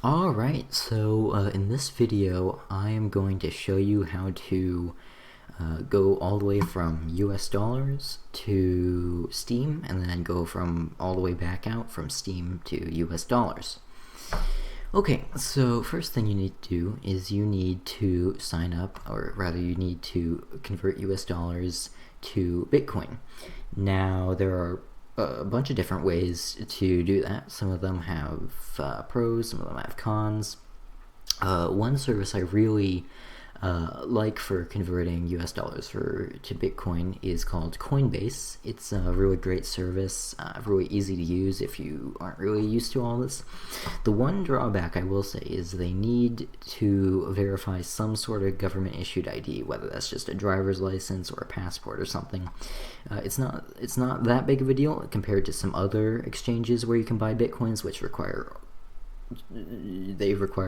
Alright, so in this video I am going to show you how to go all the way from US dollars to Steem and then go from all the way back out from Steem to US dollars. Okay, so first thing you need to do is you need to sign up, or rather you need to convert US dollars to Bitcoin. Now there are a bunch of different ways to do that. Some of them have pros, some of them have cons. One service I really like for converting US dollars to Bitcoin is called Coinbase. It's a really great service, really easy to use if you aren't really used to all this. The one drawback I will say is they need to verify some sort of government issued ID, whether that's just a driver's license or a passport or something. It's not that big of a deal compared to some other exchanges where you can buy Bitcoins, which require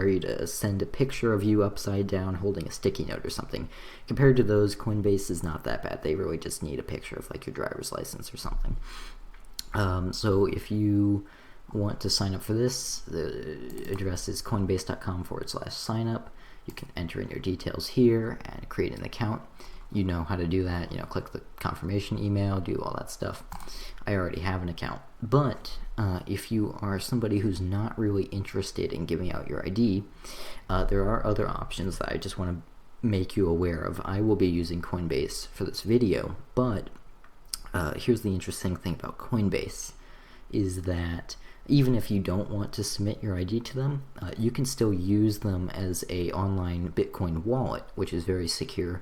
you to send a picture of you upside down holding a sticky note or something. Compared to those, Coinbase is not that bad. They really just need a picture of like your driver's license or something. So if you want to sign up for this, the address is coinbase.com/signup. You can enter in your details here and create an account. You know how to do that. Click the confirmation email, do all that stuff. I already have an account. But if you are somebody who's not really interested in giving out your ID, there are other options that I just want to make you aware of. I will be using Coinbase for this video, but here's the interesting thing about Coinbase is that even if you don't want to submit your ID to them, you can still use them as a online Bitcoin wallet, which is very secure.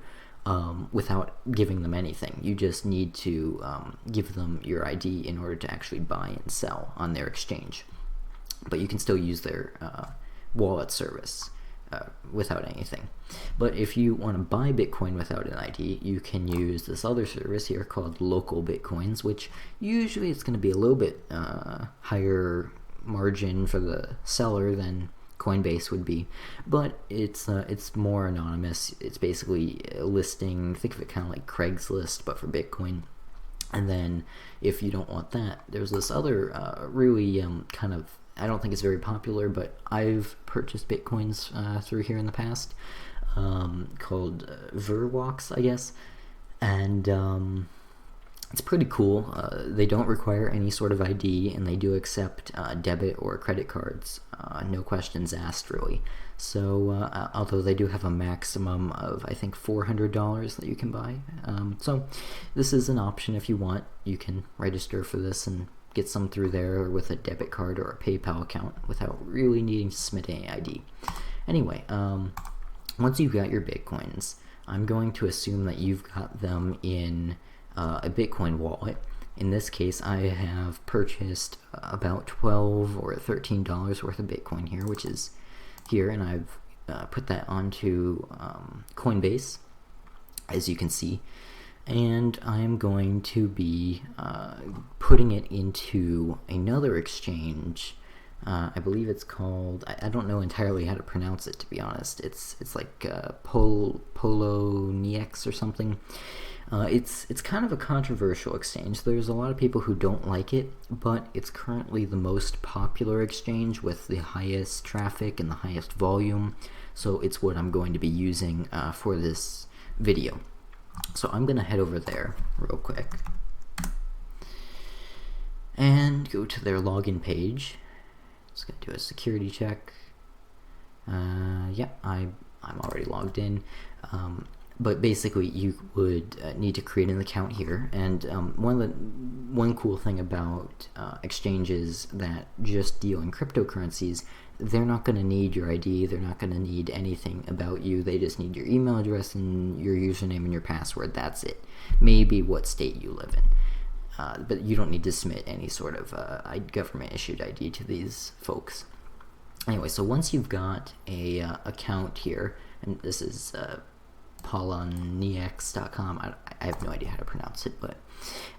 Without giving them anything. You just need to give them your ID in order to actually buy and sell on their exchange. But you can still use their wallet service without anything. But if you want to buy Bitcoin without an ID, you can use this other service here called Local Bitcoins, which usually it's going to be a little bit higher margin for the seller than Coinbase would be, but it's more anonymous. It's basically a listing. Think of it kind of like Craigslist, but for Bitcoin. And then if you don't want that, there's this other really kind of, I don't think it's very popular, but I've purchased Bitcoins through here in the past, called Verwox, I guess, and it's pretty cool. They don't require any sort of ID, and they do accept debit or credit cards. No questions asked, really. So, although they do have a maximum of, I think, $400 that you can buy. So, this is an option if you want. You can register for this and get some through there with a debit card or a PayPal account without really needing to submit any ID. Anyway, once you've got your Bitcoins, I'm going to assume that you've got them in a Bitcoin wallet. In this case, I have purchased about $12 or $13 worth of Bitcoin here, which is here, and I've put that onto Coinbase, as you can see, and I'm going to be putting it into another exchange. I believe it's called, I don't know entirely how to pronounce it, to be honest. It's like Poloniex or something. It's kind of a controversial exchange. There's a lot of people who don't like it, but it's currently the most popular exchange with the highest traffic and the highest volume, so it's what I'm going to be using for this video. So I'm going to head over there real quick and go to their login page. Just going to do a security check. Yeah, I'm already logged in. But basically, you would need to create an account here, and one cool thing about exchanges that just deal in cryptocurrencies, they're not going to need your ID, they're not going to need anything about you, they just need your email address and your username and your password, that's it. Maybe what state you live in. But you don't need to submit any sort of government-issued ID to these folks. Anyway, so once you've got a account here, and this is Poloniex.com. I have no idea how to pronounce it, but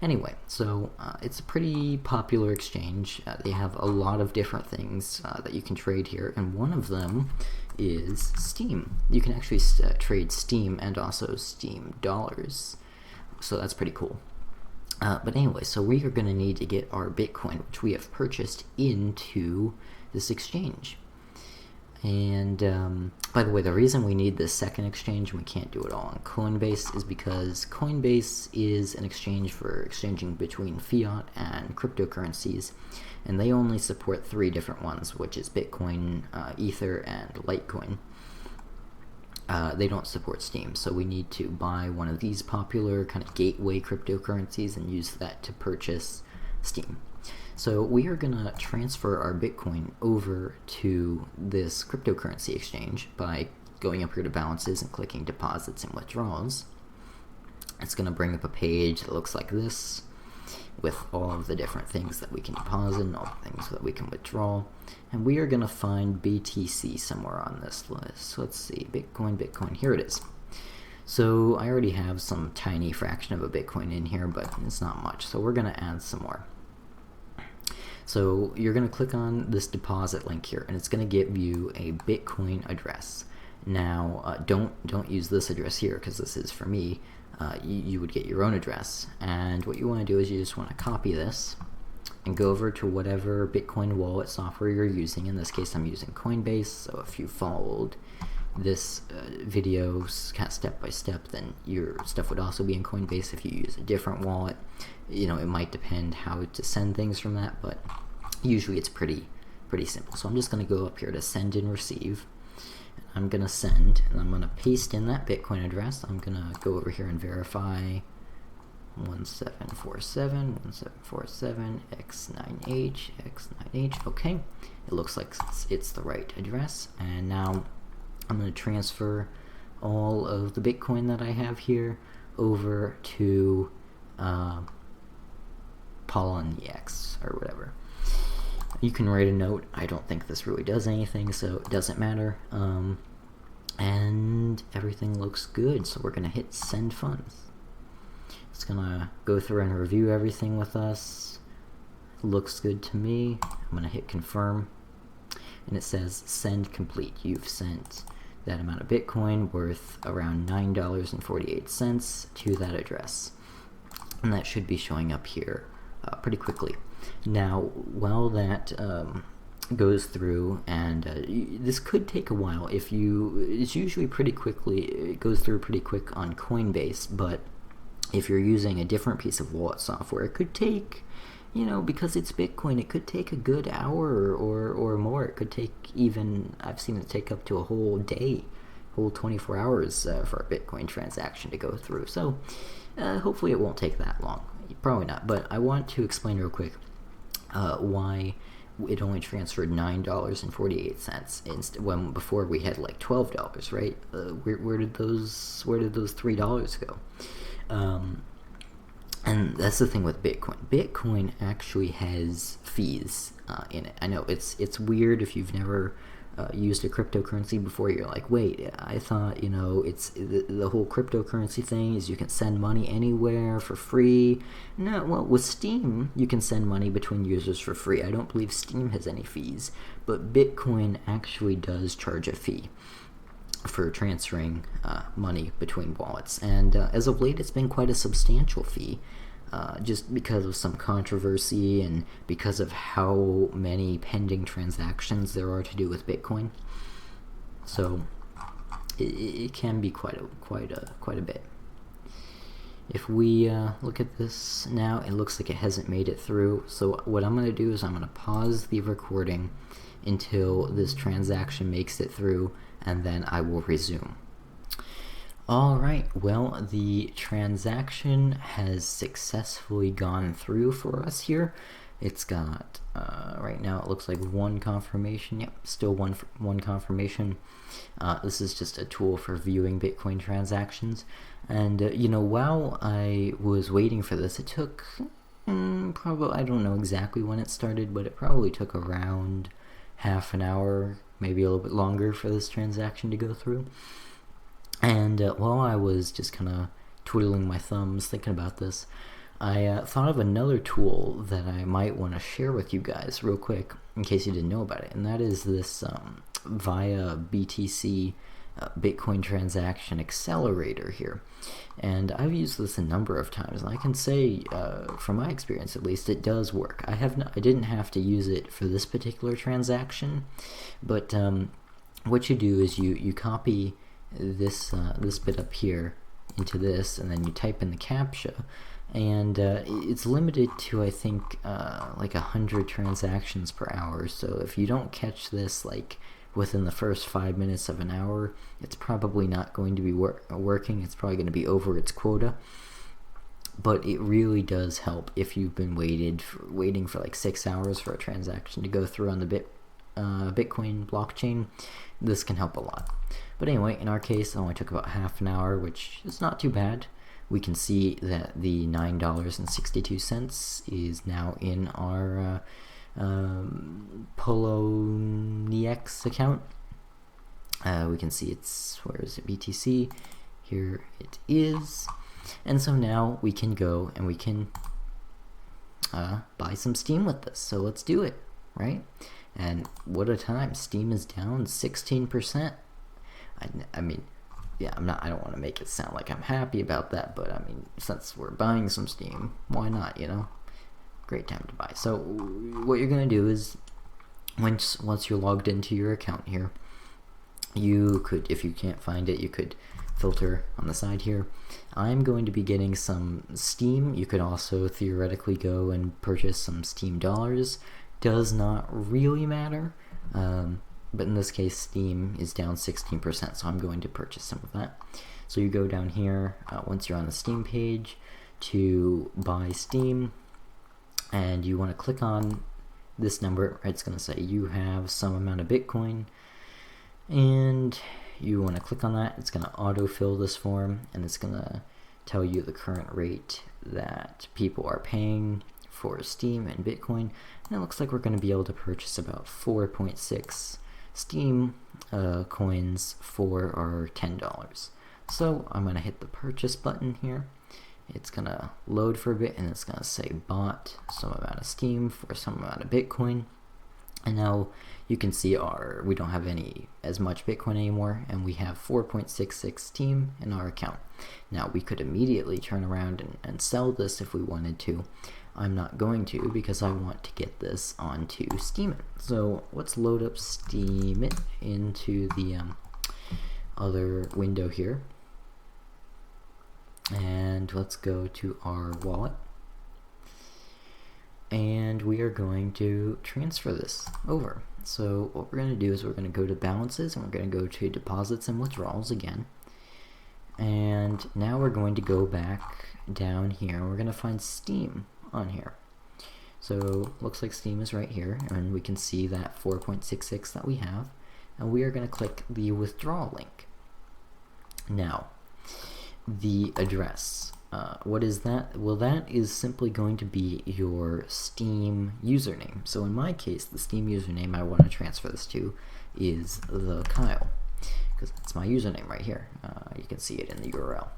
anyway, so it's a pretty popular exchange. They have a lot of different things that you can trade here, and one of them is Steem. You can actually trade Steem and also Steem dollars, so that's pretty cool. But anyway, so we are going to need to get our Bitcoin, which we have purchased, into this exchange. And by the way, the reason we need this second exchange and we can't do it all on Coinbase is because Coinbase is an exchange for exchanging between fiat and cryptocurrencies, and they only support 3 different ones, which is Bitcoin, Ether, and Litecoin. They don't support Steem, so we need to buy one of these popular kind of gateway cryptocurrencies and use that to purchase Steem. So we are going to transfer our Bitcoin over to this cryptocurrency exchange by going up here to balances and clicking deposits and withdrawals. It's going to bring up a page that looks like this with all of the different things that we can deposit and all the things that we can withdraw. And we are going to find BTC somewhere on this list. So let's see, Bitcoin, here it is. So I already have some tiny fraction of a Bitcoin in here, but it's not much. So we're going to add some more. So you're going to click on this deposit link here, and it's going to give you a Bitcoin address. Now, don't use this address here because this is for me. You would get your own address, and what you want to do is you just want to copy this and go over to whatever Bitcoin wallet software you're using. In this case, I'm using Coinbase, so if you followed this video kind of step by step, then your stuff would also be in Coinbase. If you use a different wallet, it might depend how to send things from that, but usually it's pretty simple. So I'm just going to go up here to send and receive. I'm going to send, and I'm going to paste in that Bitcoin address. I'm going to go over here and verify 1747, X9H. Okay, it looks like it's the right address. And now I'm going to transfer all of the Bitcoin that I have here over to Poloniex or whatever. You can write a note. I don't think this really does anything, so it doesn't matter. And everything looks good, so we're going to hit send funds. It's going to go through and review everything with us. Looks good to me. I'm going to hit confirm, and it says send complete. You've sent that amount of Bitcoin worth around $9.48 to that address, and that should be showing up here pretty quickly. Now, while that goes through, and this could take a while, it's usually pretty quickly, it goes through pretty quick on Coinbase, but if you're using a different piece of wallet software, it could take, because it's Bitcoin, it could take a good hour or more. It could take even, I've seen it take up to a whole day, whole 24 hours for a Bitcoin transaction to go through. So hopefully it won't take that long. Probably not, but I want to explain real quick why it only transferred $9.48 when before we had like $12, right? Where did those $3 go? And that's the thing with Bitcoin. Bitcoin actually has fees in it. I know it's weird if you've never used a cryptocurrency before. You're like, wait, I thought it's the whole cryptocurrency thing is you can send money anywhere for free. No, well, with Steem you can send money between users for free. I don't believe Steem has any fees, but Bitcoin actually does charge a fee for transferring money between wallets, and as of late it's been quite a substantial fee, just because of some controversy and because of how many pending transactions there are to do with Bitcoin. So it can be quite a bit. If we look at this now, it looks like it hasn't made it through. So what I'm going to do is I'm going to pause the recording until this transaction makes it through, and then I will resume. Alright, well, the transaction has successfully gone through for us here. It's got, right now it looks like one confirmation. Yep, still one confirmation. This is just a tool for viewing Bitcoin transactions. And, while I was waiting for this, it took probably, I don't know exactly when it started, but it probably took around half an hour, maybe a little bit longer for this transaction to go through. And while I was just kind of twiddling my thumbs thinking about this, I thought of another tool that I might want to share with you guys real quick in case you didn't know about it, and that is this via BTC Bitcoin transaction accelerator here, and I've used this a number of times, and I can say from my experience at least it does work. I didn't have to use it for this particular transaction, but what you do is you copy this this bit up here into this, and then you type in the CAPTCHA, and it's limited to, I think, like 100 transactions per hour. So if you don't catch this like within the first 5 minutes of an hour, it's probably not going to be working. It's probably going to be over its quota. But it really does help if you've been waiting for like 6 hours for a transaction to go through on the Bitcoin blockchain. This can help a lot. But anyway, in our case, it only took about half an hour, which is not too bad. We can see that the $9.62 is now in our Poloniex account. We can see it's, where is it, BTC? Here it is. And so now we can go and we can buy some Steem with this. So let's do it, right? And what a time. Steem is down 16%. I mean, yeah, I don't want to make it sound like I'm happy about that, but I mean, since we're buying some Steem, why not, you know? Great time to buy. So what you're going to do is, once you're logged into your account here, you could, if you can't find it, you could filter on the side here. I'm going to be getting some Steem. You could also theoretically go and purchase some Steem dollars. Does not really matter, but in this case Steem is down 16%, so I'm going to purchase some of that. So you go down here once you're on the Steem page to buy Steem, and you want to click on this number. It's going to say you have some amount of Bitcoin, and you want to click on that. It's going to autofill this form, and it's going to tell you the current rate that people are paying for Steem and Bitcoin, and it looks like we're going to be able to purchase about 4.6 Steem coins for our $10. So I'm going to hit the purchase button here. It's going to load for a bit, and it's going to say bought some amount of Steem for some amount of Bitcoin. And now you can see we don't have as much Bitcoin anymore, and we have 4.66 Steem in our account. Now we could immediately turn around and sell this if we wanted to. I'm not going to, because I want to get this onto Steemit. So let's load up Steemit into the other window here. And let's go to our wallet. And we are going to transfer this over. So what we're going to do is we're going to go to balances, and we're going to go to deposits and withdrawals again. And now we're going to go back down here, and we're going to find Steem on here. So looks like Steem is right here, and we can see that 4.66 that we have, and we are going to click the withdrawal link. Now the address, what is that? Well, that is simply going to be your Steem username. So in my case, the Steem username I want to transfer this to is the Kyle, because that's my username right here. You can see it in the URL.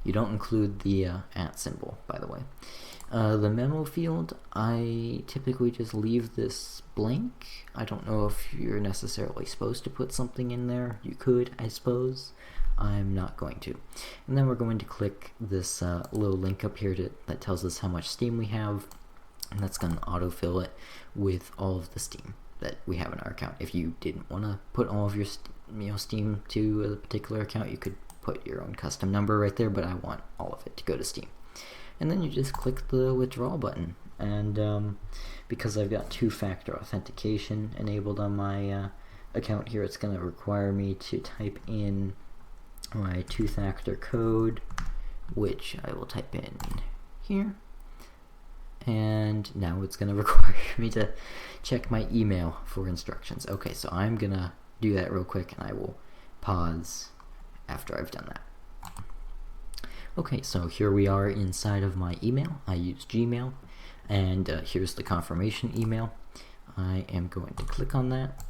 You don't include the @ symbol, by the way. The memo field, I typically just leave this blank. I don't know if you're necessarily supposed to put something in there. You could, I suppose. I'm not going to. And then we're going to click this little link up here that tells us how much Steem we have, and that's going to autofill it with all of the Steem that we have in our account. If you didn't want to put all of your Steem to a particular account, you could put your own custom number right there, but I want all of it to go to Steem. And then you just click the withdrawal button, and because I've got two-factor authentication enabled on my account here, it's going to require me to type in my two-factor code, which I will type in here. And now it's going to require me to check my email for instructions. Okay, so I'm going to do that real quick, and I will pause after I've done that. Okay, so here we are inside of my email. I use Gmail, and here's the confirmation email. I am going to click on that,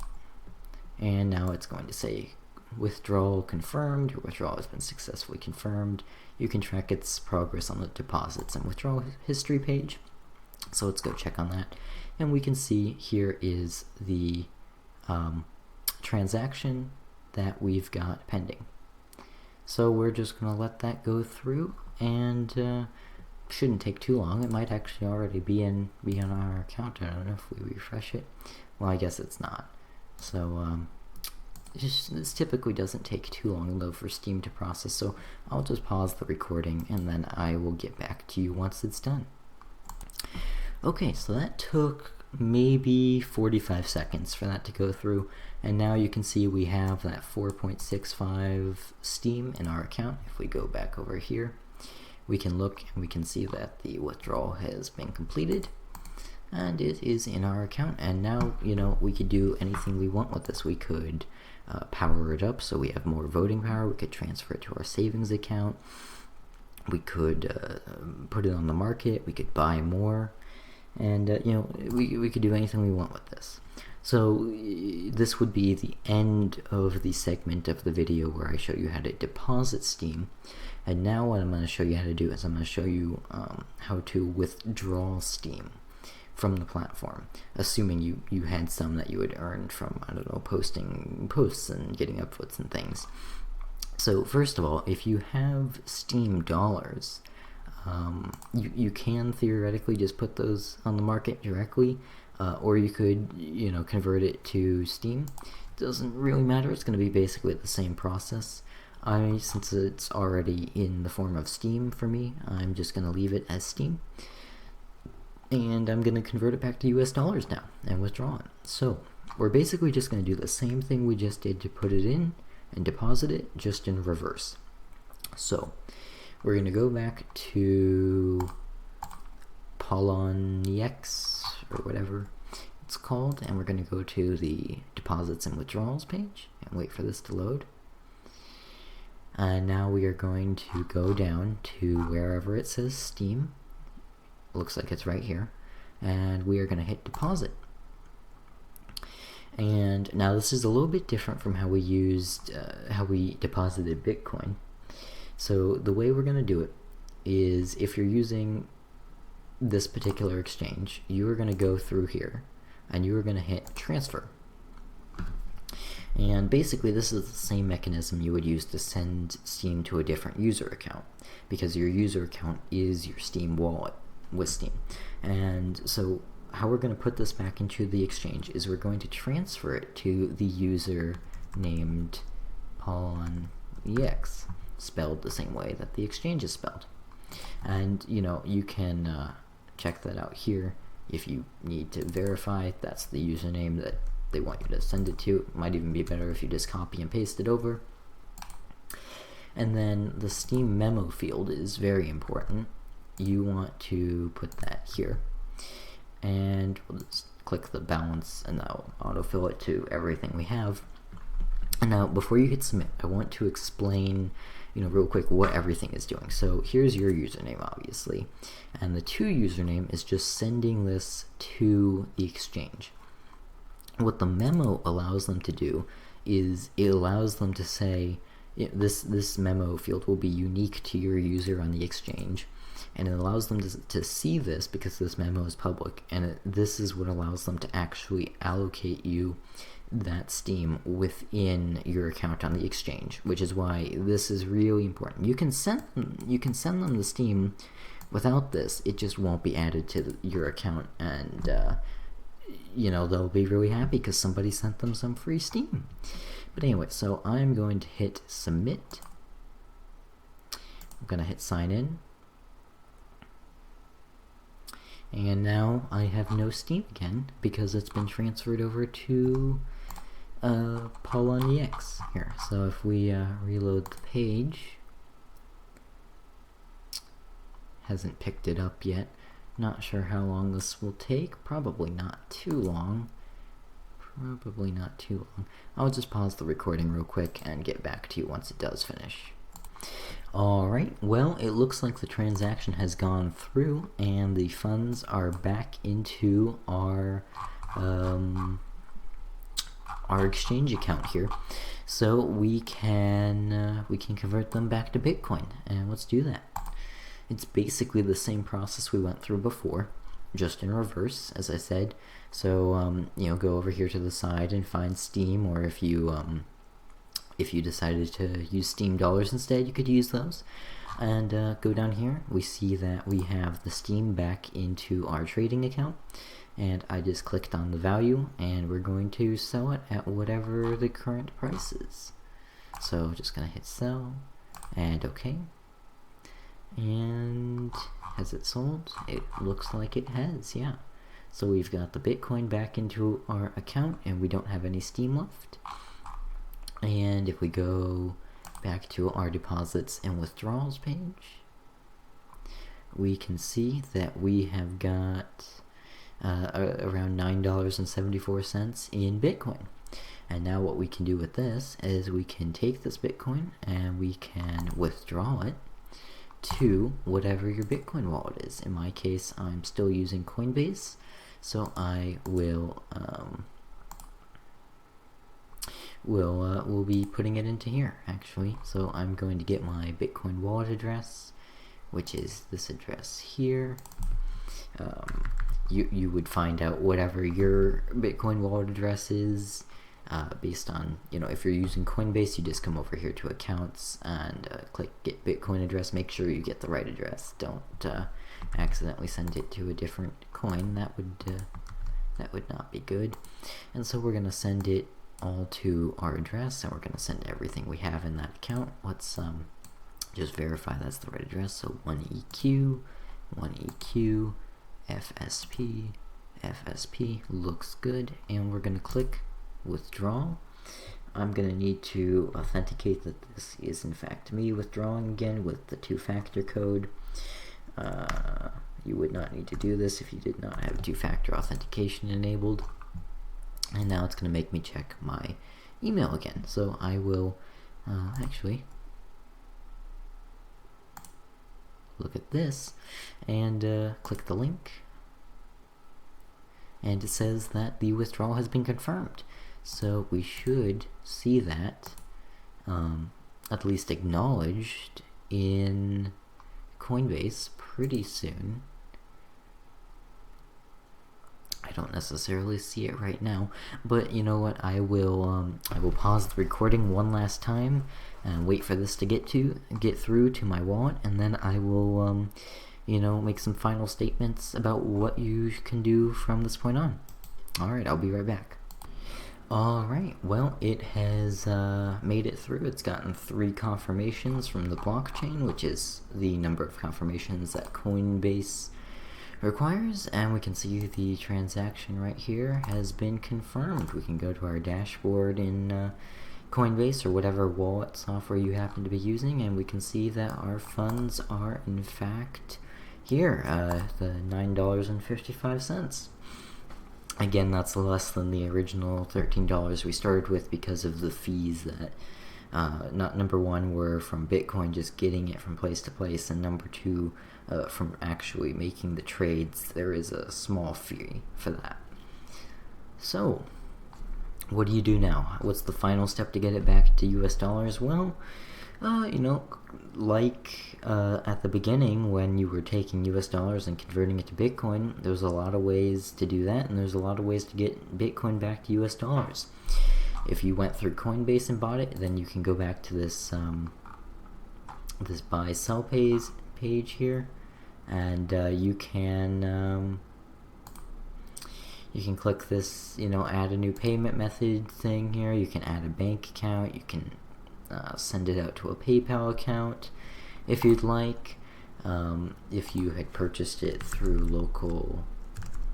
and now it's going to say withdrawal confirmed. Your withdrawal has been successfully confirmed. You can track its progress on the deposits and withdrawal history page. So let's go check on that, and we can see here is the transaction that we've got pending. So we're just going to let that go through, and shouldn't take too long. It might actually already be on our account. I don't know if we refresh it. Well, I guess it's not. So this typically doesn't take too long though for Steem to process, so I'll just pause the recording and then I will get back to you once it's done. Okay, so that took maybe 45 seconds for that to go through, and now you can see we have that 4.65 Steem in our account. If we go back over here, we can look and we can see that the withdrawal has been completed and it is in our account. And now, you know, we could do anything we want with this. We could power it up so we have more voting power. We could transfer it to our savings account. We could put it on the market. We could buy more, and you know, we could do anything we want with this. So this would be the end of the segment of the video where I show you how to deposit Steem. And now what I'm going to show you how to do is I'm going to show you how to withdraw Steem from the platform, assuming you had some that you had earned from, I don't know, posting posts and getting upvotes and things. So first of all, if you have Steem dollars, you can theoretically just put those on the market directly, or you could, you know, convert it to Steem. It doesn't really matter. It's going to be basically the same process. Since it's already in the form of Steem for me, I'm just going to leave it as Steem. And I'm going to convert it back to US dollars now and withdraw it. So we're basically just going to do the same thing we just did to put it in and deposit it, just in reverse. So we're going to go back to Poloniex or whatever it's called, and we're going to go to the Deposits and Withdrawals page and wait for this to load. And now we are going to go down to wherever it says Steem. Looks like it's right here, and we are going to hit deposit. And now this is a little bit different from how we deposited Bitcoin. So the way we're going to do it is, if you're using this particular exchange, you are going to go through here and you are going to hit transfer. And basically this is the same mechanism you would use to send Steem to a different user account, because your user account is your Steem wallet with Steem. And so how we're going to put this back into the exchange is we're going to transfer it to the user named Poloniex, spelled the same way that the exchange is spelled. And you know, you can check that out here if you need to verify that's the username that they want you to send it to. It might even be better if you just copy and paste it over. And then the Steem memo field is very important. You want to put that here, and we'll just click the balance and that'll autofill it to everything we have. And now before you hit submit, I want to explain, you know, real quick what everything is doing. So here's your username, obviously, and the to username is just sending this to the exchange. What the memo allows them to do is it allows them to say this memo field will be unique to your user on the exchange, and it allows them to see this because this memo is public, and this is what allows them to actually allocate you that Steem within your account on the exchange, which is why this is really important. You can send them the Steem without this. It just won't be added to your account, and you know, they'll be really happy because somebody sent them some free Steem. But anyway, so I'm going to hit submit. I'm going to hit sign in. And now I have no Steem again because it's been transferred over to Poloniex here. So if we reload the page, hasn't picked it up yet. Not sure how long this will take. Probably not too long. Probably not too long. I'll just pause the recording real quick and get back to you once it does finish. Alright, well, it looks like the transaction has gone through and the funds are back into our exchange account here. So we can convert them back to Bitcoin, and let's do that. It's basically the same process we went through before, just in reverse, as I said. So you know, go over here to the side and find Steem, or if you If you decided to use Steem dollars instead, you could use those. And go down here, we see that we have the Steem back into our trading account. And I just clicked on the value, and we're going to sell it at whatever the current price is. So just gonna hit sell, and okay. And has it sold? It looks like it has, yeah. So we've got the Bitcoin back into our account, and we don't have any Steem left. And if we go back to our deposits and withdrawals page, we can see that we have got around $9.74 in Bitcoin. And now what we can do with this is we can take this Bitcoin and we can withdraw it to whatever your Bitcoin wallet is. In my case, I'm still using Coinbase, so I will we'll be putting it into here actually. So I'm going to get my Bitcoin wallet address, which is this address here. You would find out whatever your Bitcoin wallet address is based on, if you're using Coinbase, you just come over here to accounts and click get Bitcoin address. Make sure you get the right address. Don't accidentally send it to a different coin. That would not be good. And so we're gonna send it all to our address, and we're gonna send everything we have in that account. Let's just verify that's the right address. So 1EQ, FSP looks good, and we're gonna click withdraw. I'm gonna need to authenticate that this is in fact me withdrawing again with the 2-factor code. You would not need to do this if you did not have 2-factor authentication enabled. And now it's gonna make me check my email again. So I will actually look at this and click the link, and it says that the withdrawal has been confirmed. So we should see that at least acknowledged in Coinbase pretty soon. I don't necessarily see it right now, but you know what? I will pause the recording one last time and wait for this to get through to my wallet, and then I will make some final statements about what you can do from this point on. Alright, I'll be right back. Alright, well, it has made it through. It's gotten 3 confirmations from the blockchain, which is the number of confirmations that Coinbase requires, and we can see the transaction right here has been confirmed. We can go to our dashboard in Coinbase or whatever wallet software you happen to be using, and we can see that our funds are in fact here, the $9.55. Again, that's less than the original $13 we started with because of the fees that number 1 were from Bitcoin, just getting it from place to place, and number 2 from actually making the trades. There is a small fee for that. So what do you do now? What's the final step to get it back to US dollars? Well, at the beginning when you were taking US dollars and converting it to Bitcoin, there's a lot of ways to do that, and there's a lot of ways to get Bitcoin back to US dollars. If you went through Coinbase and bought it, then you can go back to this this buy sell page here, and you can click this add a new payment method thing here. You can add a bank account. You can send it out to a PayPal account if you'd like. If you had purchased it through local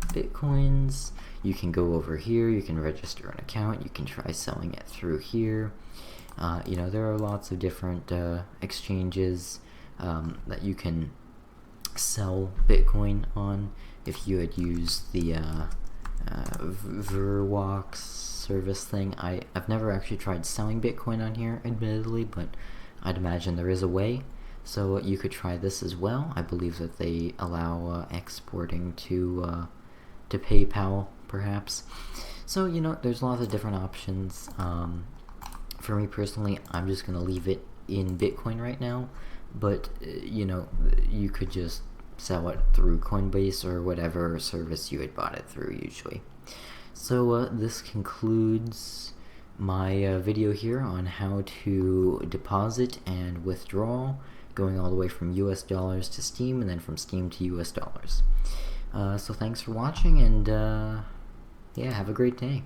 Bitcoins, you can go over here, you can register an account, you can try selling it through here. There are lots of different exchanges that you can sell Bitcoin on. If you had used the Verwox service thing, I've never actually tried selling Bitcoin on here, admittedly, but I'd imagine there is a way. So you could try this as well. I believe that they allow exporting to PayPal, perhaps. So there's lots of different options. For me personally, I'm just gonna leave it in Bitcoin right now, but you could just sell it through Coinbase or whatever service you had bought it through usually. So this concludes my video here on how to deposit and withdraw, going all the way from US dollars to Steem and then from Steem to US dollars. So thanks for watching, and yeah, have a great day.